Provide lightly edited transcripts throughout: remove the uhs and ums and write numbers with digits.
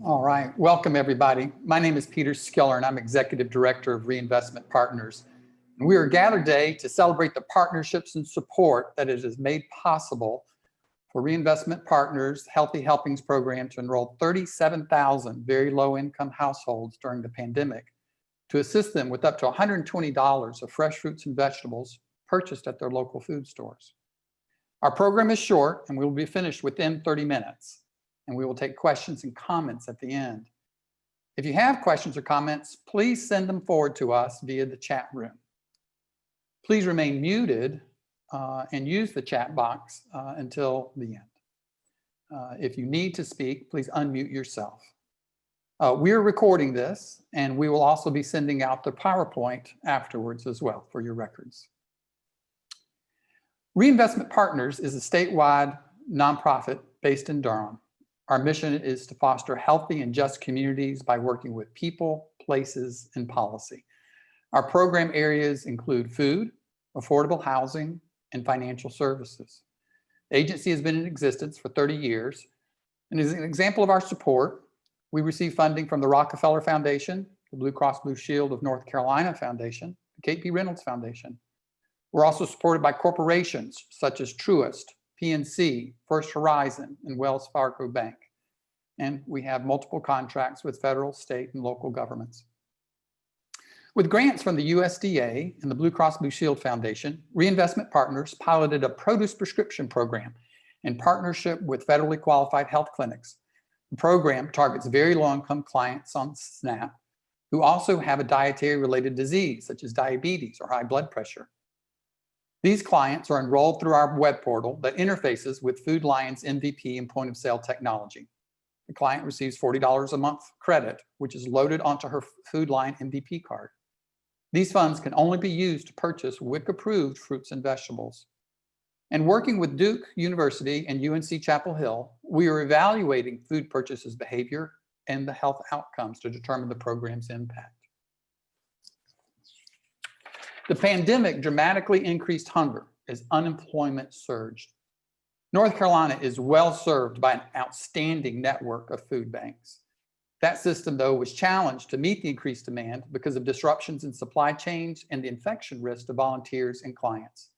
All right, welcome everybody. My name is Peter Skiller and I'm Executive Director of Reinvestment Partners. And we are gathered today to celebrate the partnerships and support that it has made possible for Reinvestment Partners Healthy Helpings program to enroll 37,000 very low income households during the pandemic to assist them with up to $120 of fresh fruits and vegetables purchased at their local food stores. Our program is short and we will be finished within 30 minutes. And we will take questions and comments at the end. If you have questions or comments, please send them forward to us via the chat room. Please remain muted and use the chat box until the end. If you need to speak, please unmute yourself. We're recording this and we will also be sending out the PowerPoint afterwards as well for your records. Reinvestment Partners is a statewide nonprofit based in Durham. Our mission is to foster healthy and just communities by working with people, places, and policy. Our program areas include food, affordable housing, and financial services. The agency has been in existence for 30 years, and as an example of our support, we receive funding from the Rockefeller Foundation, the Blue Cross Blue Shield of North Carolina Foundation, the Kate P. Reynolds Foundation. We're also supported by corporations such as Truist, PNC, First Horizon, and Wells Fargo Bank. And we have multiple contracts with federal, state, and local governments. With grants from the USDA and the Blue Cross Blue Shield Foundation, Reinvestment Partners piloted a produce prescription program in partnership with federally qualified health clinics. The program targets very low-income clients on SNAP who also have a dietary-related disease such as diabetes or high blood pressure. These clients are enrolled through our web portal that interfaces with Food Lion's MVP and point-of-sale technology. The client receives $40 a month credit, which is loaded onto her Food Lion MVP card. These funds can only be used to purchase WIC-approved fruits and vegetables. And working with Duke University and UNC Chapel Hill, we are evaluating food purchases behavior and the health outcomes to determine the program's impact. The pandemic dramatically increased hunger as unemployment surged. North Carolina is well served by an outstanding network of food banks. That system, though, was challenged to meet the increased demand because of disruptions in supply chains and the infection risk to volunteers and clients.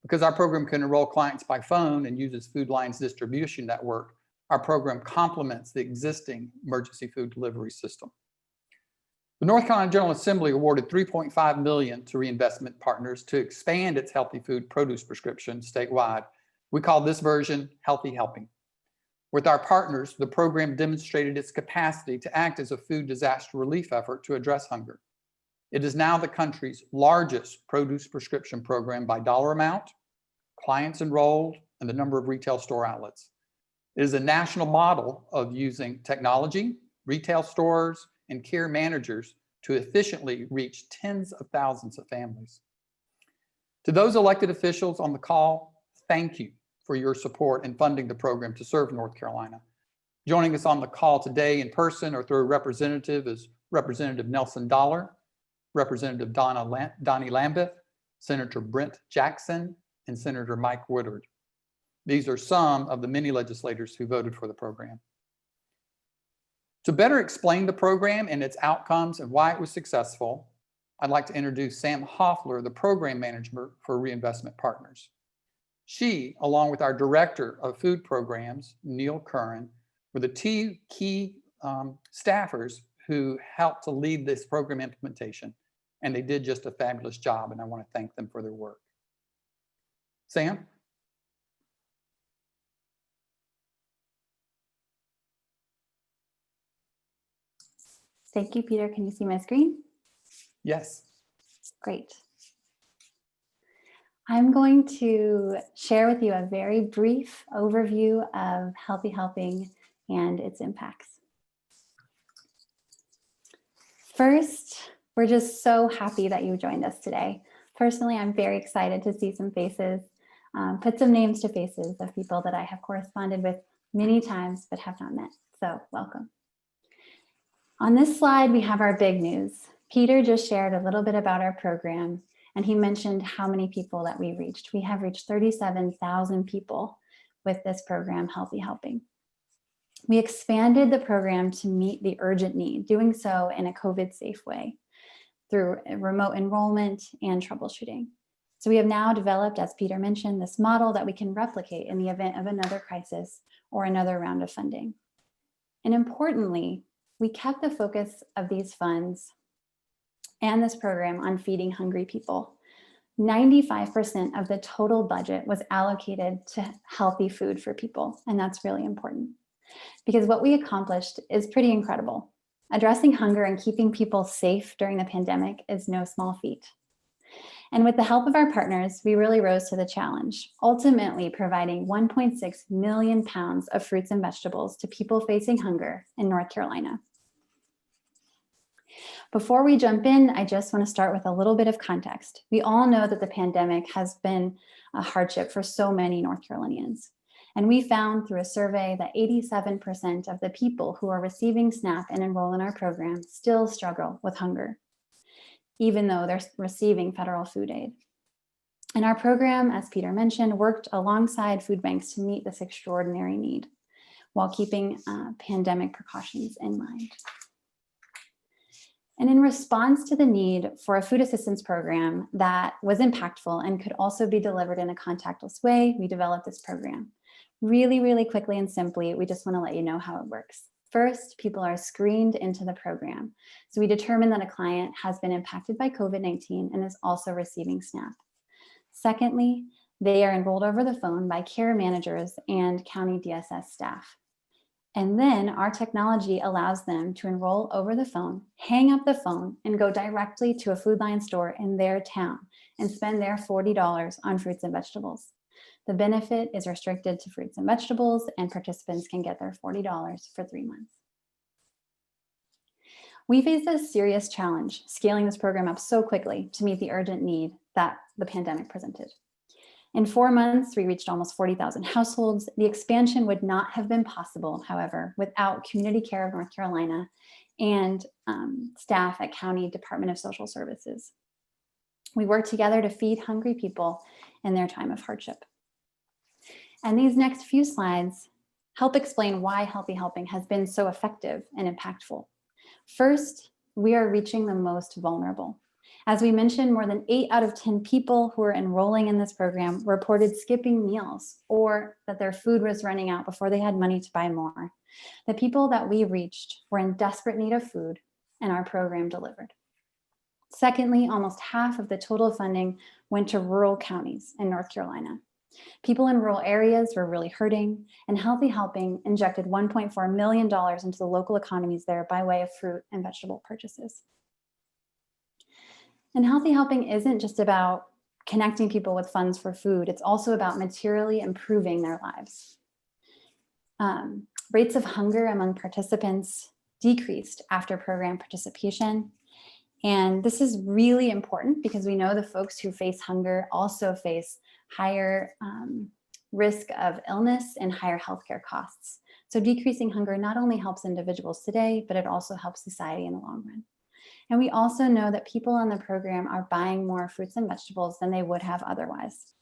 Because our program can enroll clients by phone and uses Food Lion's distribution network, our program complements the existing emergency food delivery system. The North Carolina General Assembly awarded $3.5 million to Reinvestment Partners to expand its healthy food produce prescription statewide. We call this version Healthy Helping. With our partners, the program demonstrated its capacity to act as a food disaster relief effort to address hunger. It is now the country's largest produce prescription program by dollar amount, clients enrolled, and the number of retail store outlets. It is a national model of using technology, retail stores, and care managers to efficiently reach tens of thousands of families. To those elected officials on the call, thank you for your support in funding the program to serve North Carolina. Joining us on the call today in person or through a representative is Representative Nelson Dollar, Representative Donnie Lambeth, Senator Brent Jackson, and Senator Mike Woodard. These are some of the many legislators who voted for the program. To better explain the program and its outcomes and why it was successful, I'd like to introduce Sam Hoffler, the program manager for Reinvestment Partners. She, along with our director of food programs, Neil Curran, were the two key staffers who helped to lead this program implementation, and they did just a fabulous job, and I want to thank them for their work. Sam? Thank you, Peter. Can you see my screen? Yes. Great. I'm going to share with you a very brief overview of Healthy Helping and its impacts. First, we're just so happy that you joined us today. Personally, I'm very excited to see some faces, put some names to faces of people that I have corresponded with many times but have not met. So welcome. On this slide, we have our big news. Peter just shared a little bit about our program, and he mentioned how many people that we reached. We have reached 37,000 people with this program, Healthy Helping. We expanded the program to meet the urgent need, doing so in a COVID-safe way through remote enrollment and troubleshooting. So we have now developed, as Peter mentioned, this model that we can replicate in the event of another crisis or another round of funding. And importantly, we kept the focus of these funds and this program on feeding hungry people. 95% of the total budget was allocated to healthy food for people, and that's really important because what we accomplished is pretty incredible. Addressing hunger and keeping people safe during the pandemic is no small feat. And with the help of our partners, we really rose to the challenge, ultimately providing 1.6 million pounds of fruits and vegetables to people facing hunger in North Carolina. Before we jump in, I just want to start with a little bit of context. We all know that the pandemic has been a hardship for so many North Carolinians. And we found through a survey that 87% of the people who are receiving SNAP and enroll in our program still struggle with hunger, even though they're receiving federal food aid. And our program, as Peter mentioned, worked alongside food banks to meet this extraordinary need while keeping pandemic precautions in mind. And in response to the need for a food assistance program that was impactful and could also be delivered in a contactless way, we developed this program. Really, really quickly and simply, we just want to let you know how it works. First, people are screened into the program. So we determine that a client has been impacted by COVID-19 and is also receiving SNAP. Secondly, they are enrolled over the phone by care managers and county DSS staff. And then our technology allows them to enroll over the phone, hang up the phone, and go directly to a Food Lion store in their town and spend their $40 on fruits and vegetables. The benefit is restricted to fruits and vegetables, and participants can get their $40 for 3 months. We faced a serious challenge scaling this program up so quickly to meet the urgent need that the pandemic presented. In 4 months, we reached almost 40,000 households. The expansion would not have been possible, however, without Community Care of North Carolina and staff at County Department of Social Services. We worked together to feed hungry people in their time of hardship. And these next few slides help explain why Healthy Helping has been so effective and impactful. First, we are reaching the most vulnerable. As we mentioned, more than 8 out of 10 people who are enrolling in this program reported skipping meals or that their food was running out before they had money to buy more. The people that we reached were in desperate need of food, and our program delivered. Secondly, almost half of the total funding went to rural counties in North Carolina. People in rural areas were really hurting, and Healthy Helping injected $1.4 million into the local economies there by way of fruit and vegetable purchases. And Healthy Helping isn't just about connecting people with funds for food, it's also about materially improving their lives. Rates of hunger among participants decreased after program participation. And this is really important because we know the folks who face hunger also face higher risk of illness and higher healthcare costs. So decreasing hunger not only helps individuals today, but it also helps society in the long run. And we also know that people on the program are buying more fruits and vegetables than they would have otherwise.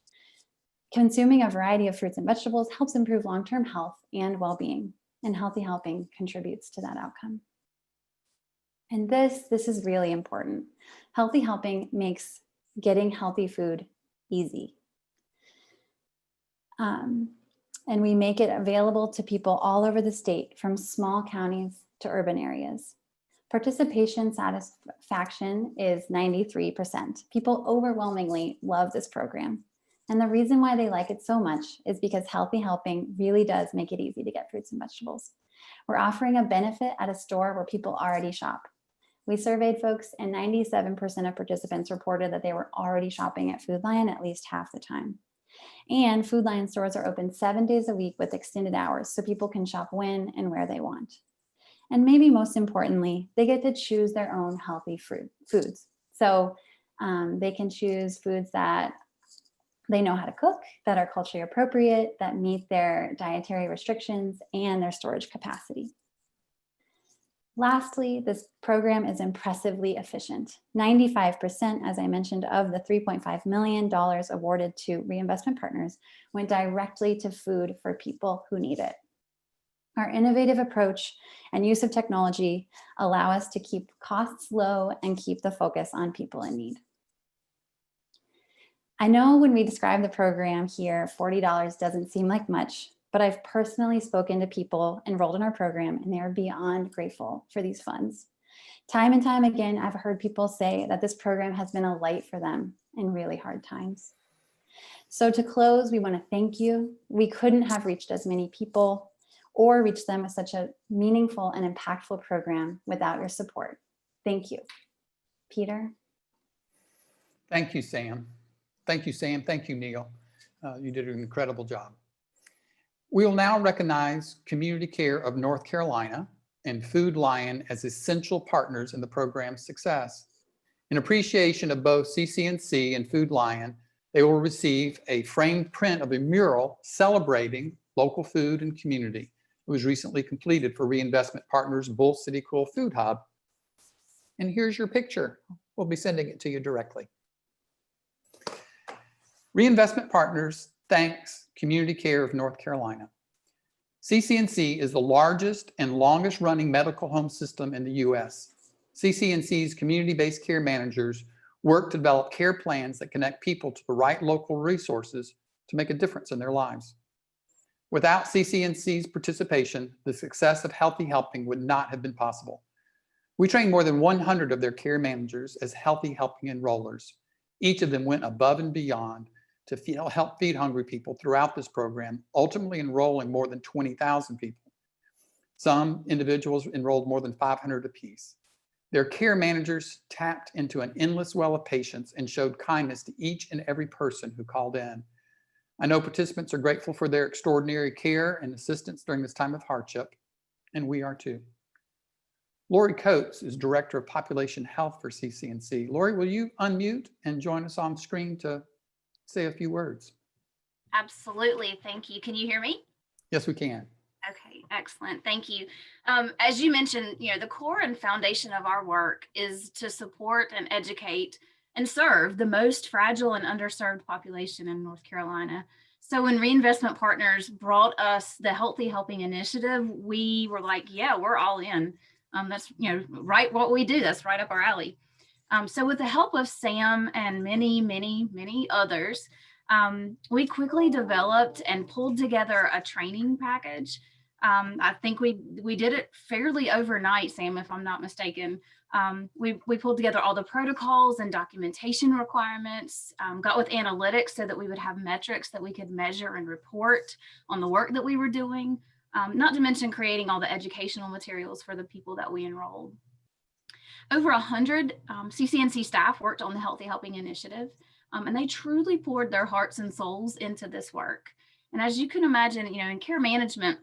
Consuming a variety of fruits and vegetables helps improve long-term health and well-being, and Healthy Helping contributes to that outcome. And this is really important. Healthy Helping makes getting healthy food easy. And we make it available to people all over the state, from small counties to urban areas. Participation satisfaction is 93%. People overwhelmingly love this program. And the reason why they like it so much is because Healthy Helping really does make it easy to get fruits and vegetables. We're offering a benefit at a store where people already shop. We surveyed folks, and 97% of participants reported that they were already shopping at Food Lion at least half the time. And Food Lion stores are open 7 days a week with extended hours, so people can shop when and where they want. And maybe most importantly, they get to choose their own healthy foods. So they can choose foods that they know how to cook, that are culturally appropriate, that meet their dietary restrictions and their storage capacity. Lastly, this program is impressively efficient. 95%, as I mentioned, of the $3.5 million awarded to Reinvestment Partners went directly to food for people who need it. Our innovative approach and use of technology allow us to keep costs low and keep the focus on people in need. I know when we describe the program here, $40 doesn't seem like much, but I've personally spoken to people enrolled in our program and they are beyond grateful for these funds. Time and time again, I've heard people say that this program has been a light for them in really hard times. So to close, we want to thank you. We couldn't have reached as many people or reached them with such a meaningful and impactful program without your support. Thank you. Peter? Thank you, Sam. Thank you, Sam. Thank you, Neil. You did an incredible job. We will now recognize Community Care of North Carolina and Food Lion as essential partners in the program's success. In appreciation of both CCNC and Food Lion, they will receive a framed print of a mural celebrating local food and community. It was recently completed for Reinvestment Partners Bull City Cool Food Hub. And here's your picture. We'll be sending it to you directly. Reinvestment Partners thanks Community Care of North Carolina. CCNC is the largest and longest running medical home system in the U.S. CCNC's community-based care managers work to develop care plans that connect people to the right local resources to make a difference in their lives. Without CCNC's participation, the success of Healthy Helping would not have been possible. We trained more than 100 of their care managers as Healthy Helping enrollers. Each of them went above and beyond to help feed hungry people throughout this program, ultimately enrolling more than 20,000 people. Some individuals enrolled more than 500 apiece. Their care managers tapped into an endless well of patients and showed kindness to each and every person who called in. I know participants are grateful for their extraordinary care and assistance during this time of hardship, and we are too. Lori Coates is Director of Population Health for CCNC. Lori, will you unmute and join us on screen to say a few words? Absolutely. Thank you. Can you hear me? Yes, we can. Okay, excellent. Thank you. As you mentioned, the core and foundation of our work is to support and educate and serve the most fragile and underserved population in North Carolina. So when Reinvestment Partners brought us the Healthy Helping Initiative, we were like, yeah, we're all in. That's right what we do. That's right up our alley. So with the help of Sam and many others, we quickly developed and pulled together a training package. I think we did it fairly overnight, Sam, if I'm not mistaken. We pulled together all the protocols and documentation requirements, got with analytics so that we would have metrics that we could measure and report on the work that we were doing, not to mention creating all the educational materials for the people that we enrolled. Over 100 CCNC staff worked on the Healthy Helping Initiative, and they truly poured their hearts and souls into this work. And as you can imagine, in care management,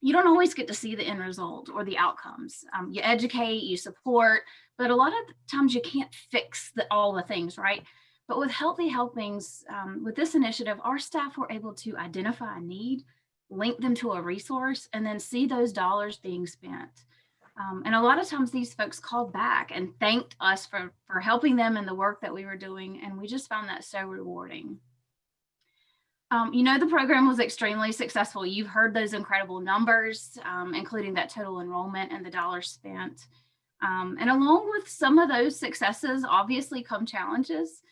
you don't always get to see the end result or the outcomes. You educate, you support, but a lot of times you can't fix all the things, right? But with Healthy Helpings, with this initiative, our staff were able to identify a need, link them to a resource, and then see those dollars being spent. And a lot of times these folks called back and thanked us for helping them in the work that we were doing. And we just found that so rewarding. The program was extremely successful. You've heard those incredible numbers, including that total enrollment and the dollars spent. And along with some of those successes, obviously come challenges.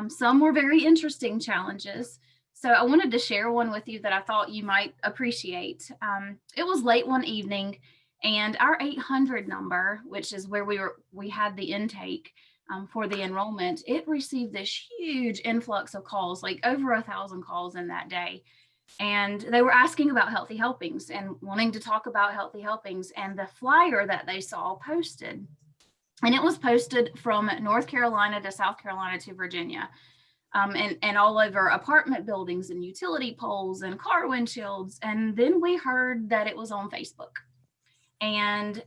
Some were very interesting challenges. So I wanted to share one with you that I thought you might appreciate. It was late one evening, and our 800 number, which is where we had the intake for the enrollment, it received this huge influx of calls, like over 1,000 calls in that day. And they were asking about Healthy Helpings and wanting to talk about Healthy Helpings and the flyer that they saw posted. And it was posted from North Carolina to South Carolina to Virginia. And all over apartment buildings and utility poles and car windshields. And then we heard that it was on Facebook. And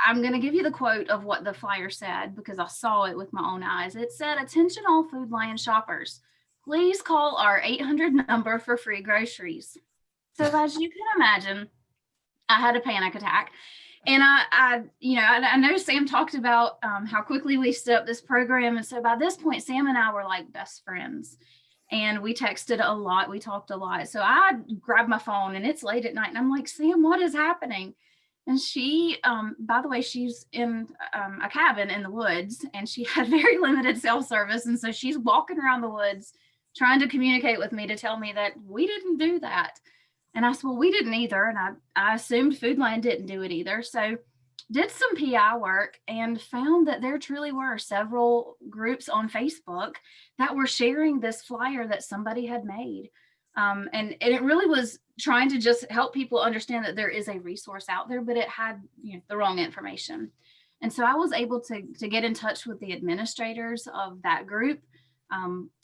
I'm going to give you the quote of what the flyer said because I saw it with my own eyes. It said, "Attention all Food Lion shoppers, please call our 800 number for free groceries." So as you can imagine, I had a panic attack. And I know Sam talked about how quickly we set up this program. And so by this point, Sam and I were like best friends. and we texted a lot. We talked a lot. So I grabbed my phone, and it's late at night, and I'm like, Sam, what is happening? And she, by the way, she's in a cabin in the woods, and she had very limited cell service. And so she's walking around the woods trying to communicate with me to tell me that we didn't do that. And I said, well, we didn't either. And I assumed Food Lion didn't do it either. So did some PI work and found that there truly were several groups on Facebook that were sharing this flyer that somebody had made. And it really was trying to just help people understand that there is a resource out there, but it had, you know, the wrong information. And so I was able to get in touch with the administrators of that group,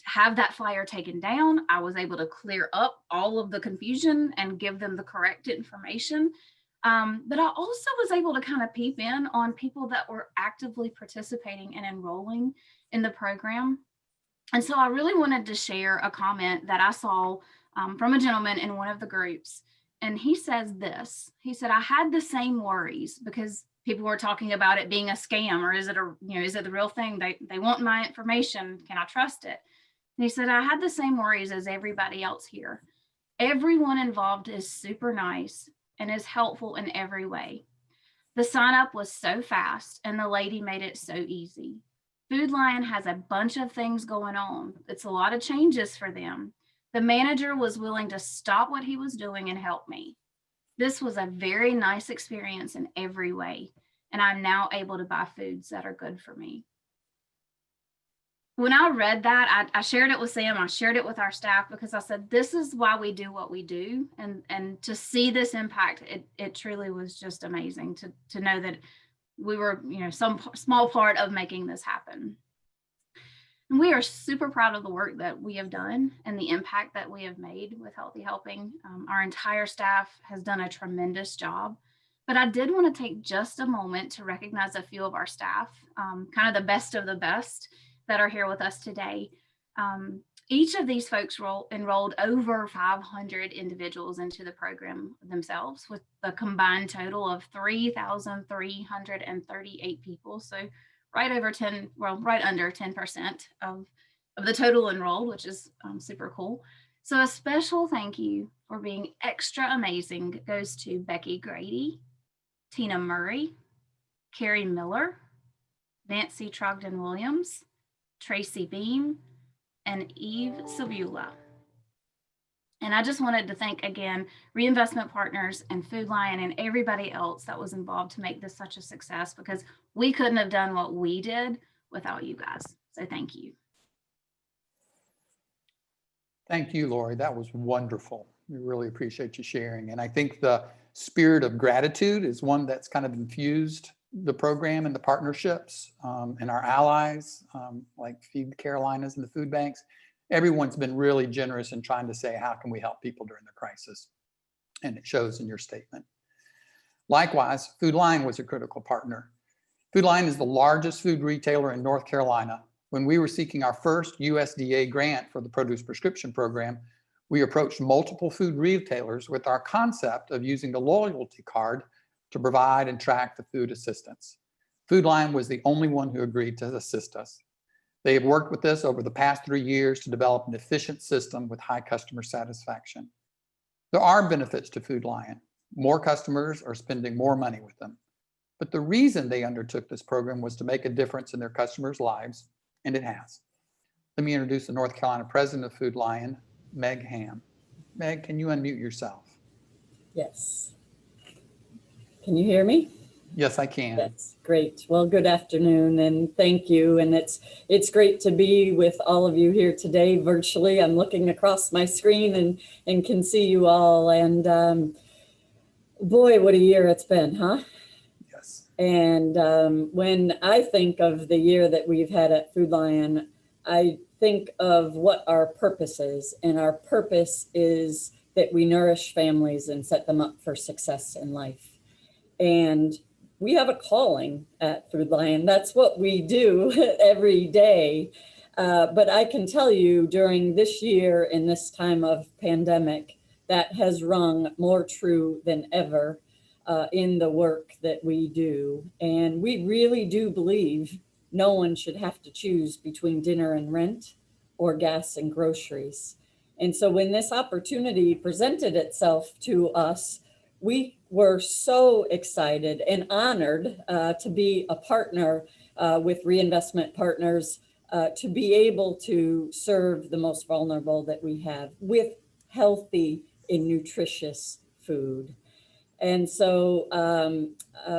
have that flyer taken down. I was able to clear up all of the confusion and give them the correct information. But I also was able to kind of peep in on people that were actively participating and enrolling in the program. And so I really wanted to share a comment that I saw from a gentleman in one of the groups. And he says this, he said, I had the same worries because people were talking about it being a scam, or is it is it the real thing? They want my information. Can I trust it? And he said, I had the same worries as everybody else here. Everyone involved is super nice and is helpful in every way. The sign up was so fast and the lady made it so easy. Food Lion has a bunch of things going on. It's a lot of changes for them. The manager was willing to stop what he was doing and help me. This was a very nice experience in every way, and I'm now able to buy foods that are good for me. When I read that, I shared it with Sam, I shared it with our staff, because I said, this is why we do what we do. And to see this impact, it truly was just amazing to know that we were, some small part of making this happen. And we are super proud of the work that we have done and the impact that we have made with Healthy Helping. Our entire staff has done a tremendous job. But I did want to take just a moment to recognize a few of our staff, kind of the best of the best that are here with us today. Each of these folks enrolled over 500 individuals into the program themselves, with a combined total of 3,338 people. So right under 10% of the total enrolled, which is super cool. So a special thank you for being extra amazing goes to Becky Grady, Tina Murray, Carrie Miller, Nancy Trogdon-Williams, Tracy Beam, and Eve Sabula. And I just wanted to thank again Reinvestment Partners and Food Lion and everybody else that was involved to make this such a success, because we couldn't have done what we did without you guys. So thank you. Thank you, Lori. That was wonderful. We really appreciate you sharing. And I think the spirit of gratitude is one that's kind of infused the program and the partnerships and our allies like Feed the Carolinas and the food banks. Everyone's been really generous in trying to say, how can we help people during the crisis? And it shows in your statement. Likewise, Food Lion was a critical partner. Food Lion is the largest food retailer in North Carolina. When we were seeking our first USDA grant for the produce prescription program, we approached multiple food retailers with our concept of using the loyalty card to provide and track the food assistance. Food Lion was the only one who agreed to assist us. They have worked with us over the past 3 years to develop an efficient system with high customer satisfaction. There are benefits to Food Lion. More customers are spending more money with them. But the reason they undertook this program was to make a difference in their customers' lives, and it has. Let me introduce the North Carolina president of Food Lion, Meg Ham. Meg, can you unmute yourself? Yes. Can you hear me? Yes, I can. That's great. Well, good afternoon and thank you. And it's great to be with all of you here today virtually. I'm looking across my screen and can see you all. And boy, what a year it's been, huh? Yes. And when I think of the year that we've had at Food Lion, I think of what our purpose is. And our purpose is that we nourish families and set them up for success in life. And we have a calling at Food Lion. That's what we do every day. But I can tell you during this year, in this time of pandemic, that has rung more true than ever in the work that we do. And we really do believe no one should have to choose between dinner and rent or gas and groceries. And so when this opportunity presented itself to us, we were so excited and honored to be a partner with Reinvestment Partners, to be able to serve the most vulnerable that we have with healthy and nutritious food. And so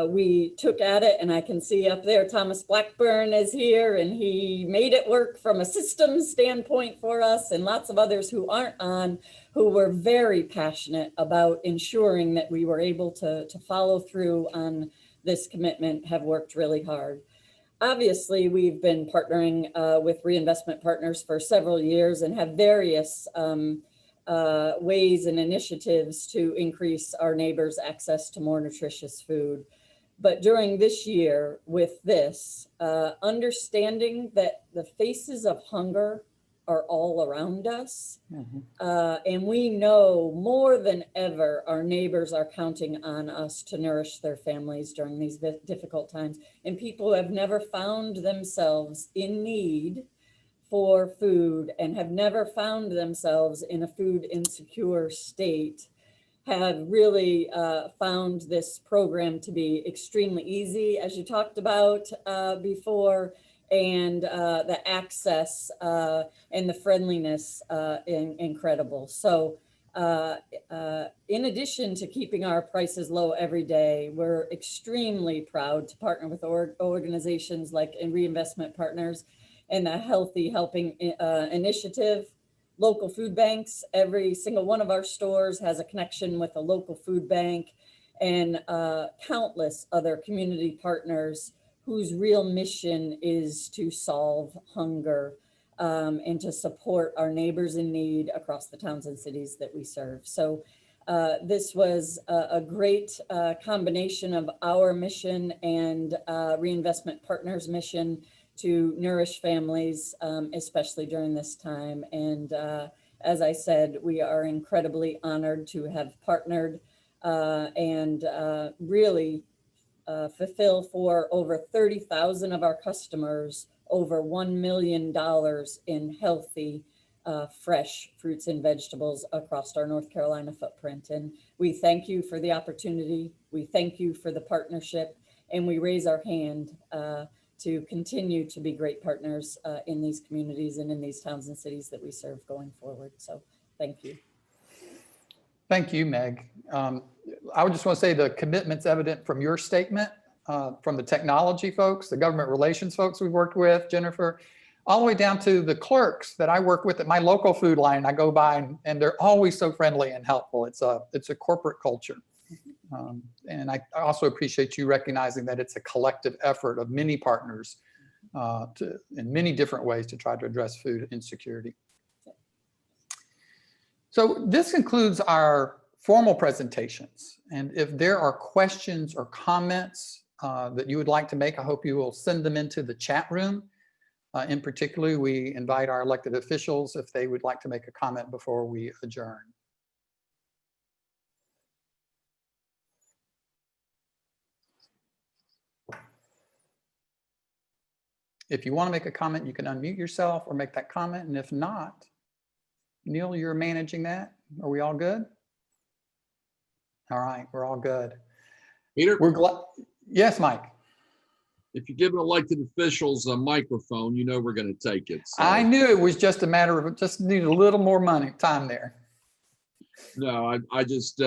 we took at it, and I can see up there Thomas Blackburn is here, and he made it work from a systems standpoint for us, and lots of others who aren't on, who were very passionate about ensuring that we were able to follow through on this commitment, have worked really hard. Obviously, we've been partnering with Reinvestment Partners for several years and have various ways and initiatives to increase our neighbors' access to more nutritious food. But during this year with this, understanding that the faces of hunger are all around us, and we know more than ever our neighbors are counting on us to nourish their families during these difficult times. And people who have never found themselves in need for food and have never found themselves in a food insecure state have really found this program to be extremely easy, as you talked about before, and the access and the friendliness incredible. So in addition to keeping our prices low every day, we're extremely proud to partner with organizations like Reinvestment Partners and the Healthy Helping Initiative, local food banks. Every single one of our stores has a connection with a local food bank, and countless other community partners whose real mission is to solve hunger and to support our neighbors in need across the towns and cities that we serve. So this was a great combination of our mission and Reinvestment Partners' mission to nourish families, especially during this time. And as I said, we are incredibly honored to have partnered and really fulfill for over 30,000 of our customers over $1 million in healthy, fresh fruits and vegetables across our North Carolina footprint. And we thank you for the opportunity. We thank you for the partnership, and we raise our hand to continue to be great partners in these communities and in these towns and cities that we serve going forward. So thank you. Thank you, Meg. I would just want to say the commitment's evident from your statement, from the technology folks, the government relations folks we've worked with, Jennifer, all the way down to the clerks that I work with at my local food line. I go by and they're always so friendly and helpful. It's a corporate culture. And I also appreciate you recognizing that it's a collective effort of many partners in many different ways to try to address food insecurity. So this concludes our formal presentations. And if there are questions or comments that you would like to make, I hope you will send them into the chat room. In particular, we invite our elected officials if they would like to make a comment before we adjourn. If you want to make a comment, you can unmute yourself or make that comment. And if not, Neil, you're managing that. Are we all good? All right, we're all good. Peter, We're glad. Yes, Mike. if you give elected officials a microphone, you know we're going to take it. So. I knew it was just a matter of just need a little more time there. No, I just,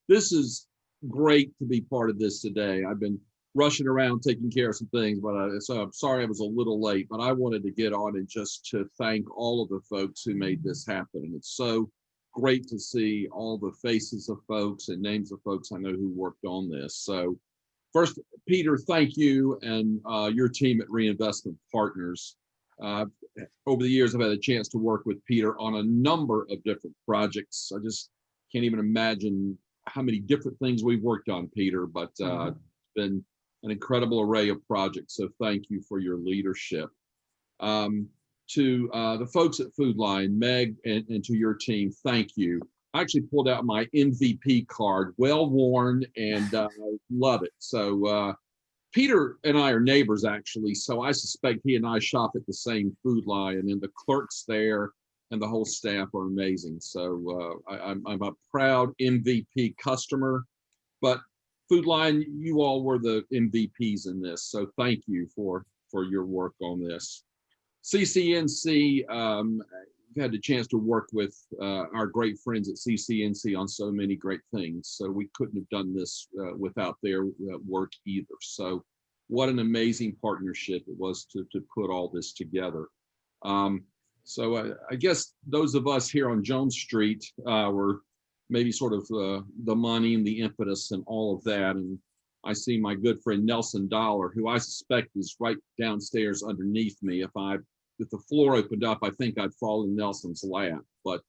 this is great to be part of this today. I've been rushing around taking care of some things, but so I'm sorry I was a little late, but I wanted to get on and just to thank all of the folks who made this happen. And it's so great to see all the faces of folks and names of folks I know who worked on this. So first, Peter, thank you and your team at Reinvestment Partners. Over the years, I've had a chance to work with Peter on a number of different projects. I just can't even imagine how many different things we've worked on, Peter, but it's been an incredible array of projects. So thank you for your leadership. To the folks at Food Line, Meg, and to your team, thank you. I actually pulled out my MVP card, well worn, and love it. So Peter and I are neighbors, actually, so I suspect he and I shop at the same Food Lion, and the clerks there and the whole staff are amazing. So I'm a proud MVP customer, but Food Lion, you all were the MVPs in this, so thank you for your work on this. CCNC, I've had the chance to work with our great friends at CCNC on so many great things, so we couldn't have done this without their work either. So what an amazing partnership it was to put all this together. So I guess those of us here on Jones Street were maybe sort of the money and the impetus and all of that. And I see my good friend Nelson Dollar, who I suspect is right downstairs underneath me. If the floor opened up, I think I'd fall in Nelson's lap. But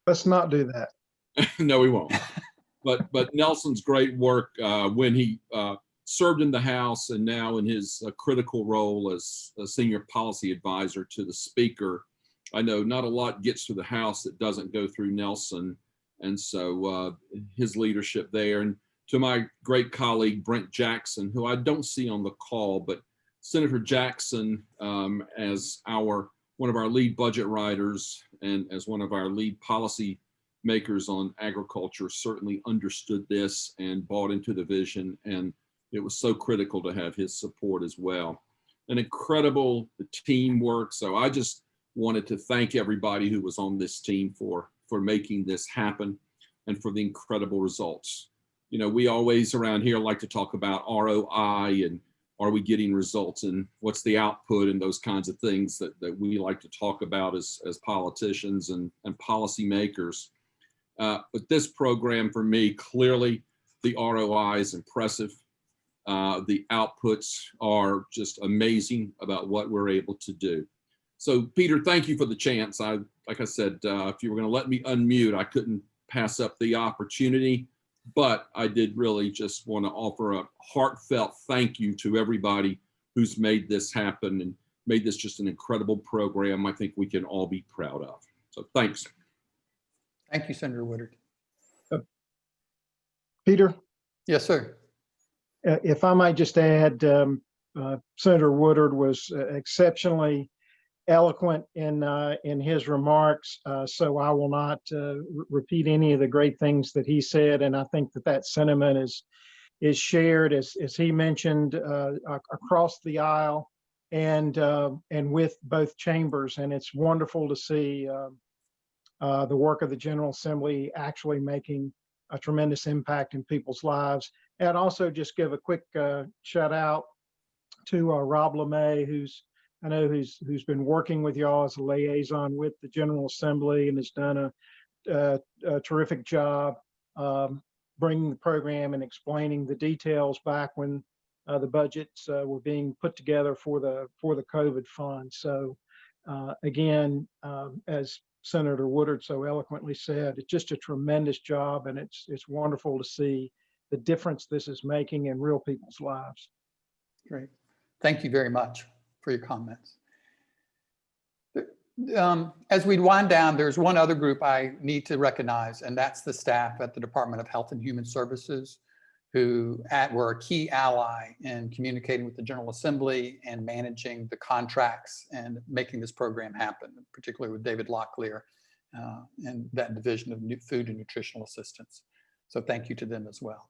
let's not do that. no, we won't. But Nelson's great work when he served in the House and now in his critical role as a senior policy advisor to the Speaker. I know not a lot gets to the House that doesn't go through Nelson. And so his leadership there. And to my great colleague, Brent Jackson, who I don't see on the call, but Senator Jackson, as one of our lead budget writers and as one of our lead policy makers on agriculture, certainly understood this and bought into the vision. And it was so critical to have his support as well. An incredible teamwork. So I just wanted to thank everybody who was on this team for making this happen and for the incredible results. You know, we always around here like to talk about ROI and are we getting results and what's the output and those kinds of things that we like to talk about as politicians and policymakers. But this program for me, clearly the ROI is impressive. The outputs are just amazing about what we're able to do. So Peter, thank you for the chance. Like I said, if you were going to let me unmute, I couldn't pass up the opportunity, but I did really just want to offer a heartfelt thank you to everybody who's made this happen and made this just an incredible program I think we can all be proud of. So thanks. Thank you, Senator Woodard. Peter, Yes, sir. if I might just add, Senator Woodard was exceptionally eloquent in his remarks, so I will not repeat any of the great things that he said, and I think that sentiment is shared, as he mentioned, across the aisle and with both chambers. And it's wonderful to see the work of the General Assembly actually making a tremendous impact in people's lives. And also just give a quick shout out to Rob LeMay, who's been working with y'all as a liaison with the General Assembly and has done a terrific job bringing the program and explaining the details back when the budgets were being put together for the COVID fund. So again, as Senator Woodard so eloquently said, it's just a tremendous job, and it's wonderful to see the difference this is making in real people's lives. Great. Thank you very much for your comments. As we wind down, there's one other group I need to recognize, and that's the staff at the Department of Health and Human Services, who were a key ally in communicating with the General Assembly and managing the contracts and making this program happen, particularly with David Locklear and that division of food and nutritional assistance. So thank you to them as well.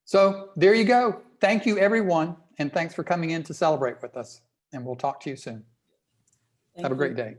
So there you go. Thank you, everyone. And thanks for coming in to celebrate with us. And we'll talk to you soon. Have a great day.